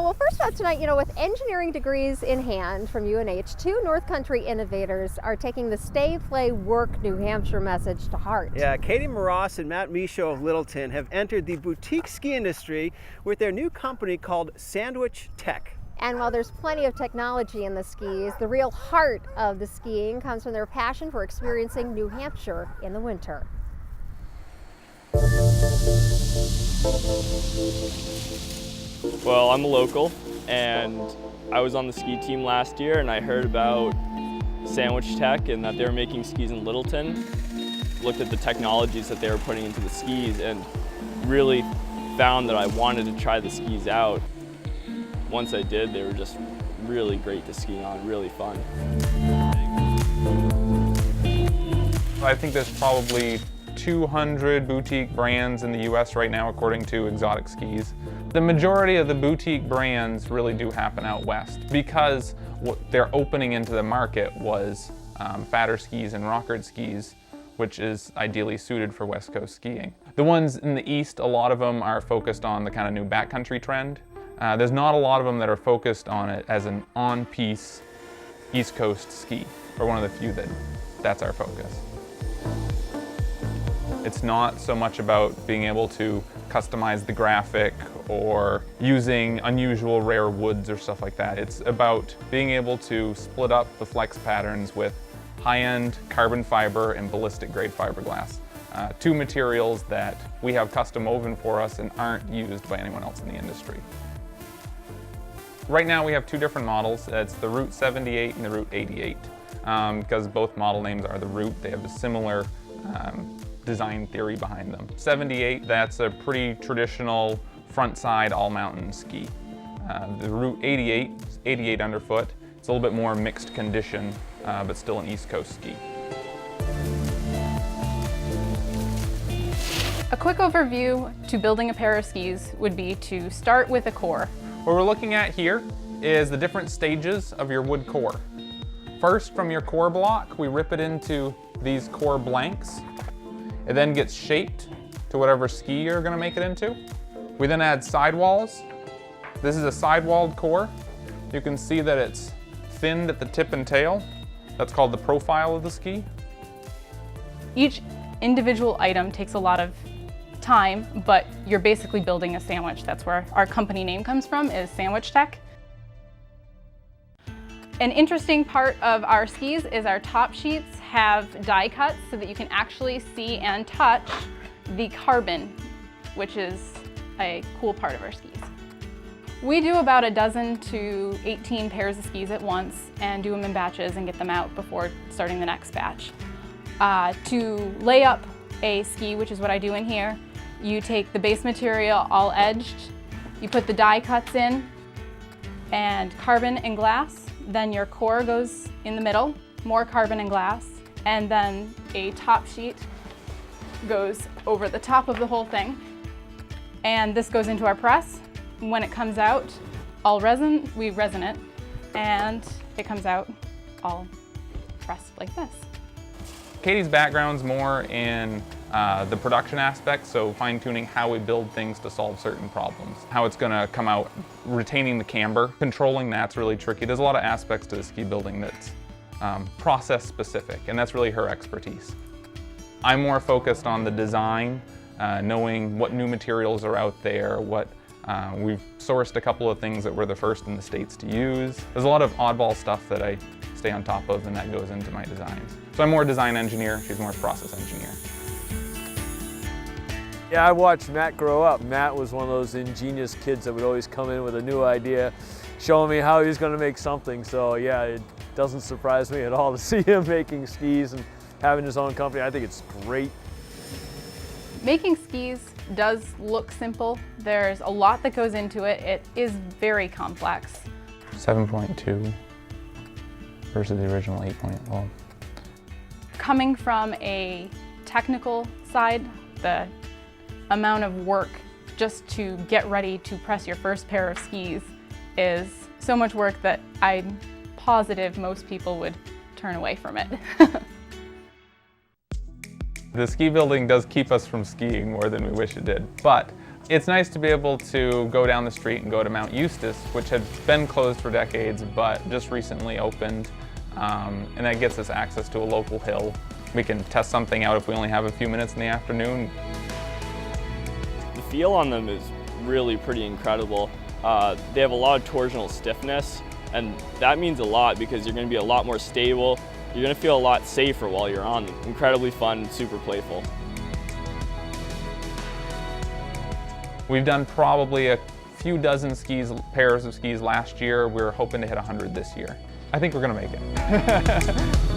Well, first about tonight, with engineering degrees in hand from UNH, two North Country innovators are taking the Stay, Play, Work New Hampshire message to heart. Yeah, Katie Mros and Matt Michaud of Littleton have entered the boutique ski industry with their new company called Sandwich Tech. And while there's plenty of technology in the skis, the real heart of the skiing comes from their passion for experiencing New Hampshire in the winter. Well, I'm a local, and I was on the ski team last year, and I heard about Sandwich Tech and that they were making skis in Littleton. Looked at the technologies that they were putting into the skis and really found that I wanted to try the skis out. Once I did, they were just really great to ski on, really fun. I think there's probably 200 boutique brands in the US right now, according to Exotic Skis. The majority of the boutique brands really do happen out west because what their opening into the market was fatter skis and rockered skis, which is ideally suited for West Coast skiing. The ones in the east, a lot of them are focused on the kind of new backcountry trend. There's not a lot of them that are focused on it as an on-piece East Coast ski. We're one of the few that's our focus. It's not so much about being able to customize the graphic or using unusual rare woods or stuff like that. It's about being able to split up the flex patterns with high-end carbon fiber and ballistic grade fiberglass. Two materials that we have custom woven for us and aren't used by anyone else in the industry. Right now we have two different models. It's the Route 78 and the Route 88. Because both model names are the Route, they have a similar design theory behind them. 78, that's a pretty traditional front side all mountain ski. The Route 88, 88 underfoot. It's a little bit more mixed condition, but still an East Coast ski. A quick overview to building a pair of skis would be to start with a core. What we're looking at here is the different stages of your wood core. First, from your core block, we rip it into these core blanks. It then gets shaped to whatever ski you're going to make it into. We then add sidewalls. This is a sidewalled core. You can see that it's thinned at the tip and tail. That's called the profile of the ski. Each individual item takes a lot of time, but you're basically building a sandwich. That's where our company name comes from, is Sandwich Tech. An interesting part of our skis is our top sheets have die cuts so that you can actually see and touch the carbon, which is a cool part of our skis. We do about a dozen to 18 pairs of skis at once and do them in batches and get them out before starting the next batch. To lay up a ski, which is what I do in here, you take the base material all edged, you put the die cuts in and carbon and glass. Then your core goes in the middle, more carbon and glass, and then a top sheet goes over the top of the whole thing. And this goes into our press. When it comes out, all resin, we resin it, and it comes out all pressed like this. Katie's background's more in the production aspect, so fine-tuning how we build things to solve certain problems. How it's going to come out, retaining the camber. Controlling that's really tricky. There's a lot of aspects to the ski building that's process-specific, and that's really her expertise. I'm more focused on the design, knowing what new materials are out there, we've sourced a couple of things that we're the first in the States to use. There's a lot of oddball stuff that I stay on top of, and that goes into my designs. So I'm more design engineer, she's more process engineer. Yeah, I watched Matt grow up. Matt was one of those ingenious kids that would always come in with a new idea, showing me how he was going to make something. So yeah, it doesn't surprise me at all to see him making skis and having his own company. I think it's great. Making skis does look simple. There's a lot that goes into it. It is very complex. 7.2 versus the original 8.0. Coming from a technical side, the amount of work just to get ready to press your first pair of skis is so much work that I'm positive most people would turn away from it. The ski building does keep us from skiing more than we wish it did, but It's nice to be able to go down the street and go to Mount Eustis, which had been closed for decades, but just recently opened. And that gets us access to a local hill. We can test something out if we only have a few minutes in the afternoon. The feel on them is really pretty incredible. They have a lot of torsional stiffness, and that means a lot because you're going to be a lot more stable. You're going to feel a lot safer while you're on them. Incredibly fun, super playful. We've done probably a few dozen pairs of skis last year. We're hoping to hit 100 this year. I think we're going to make it.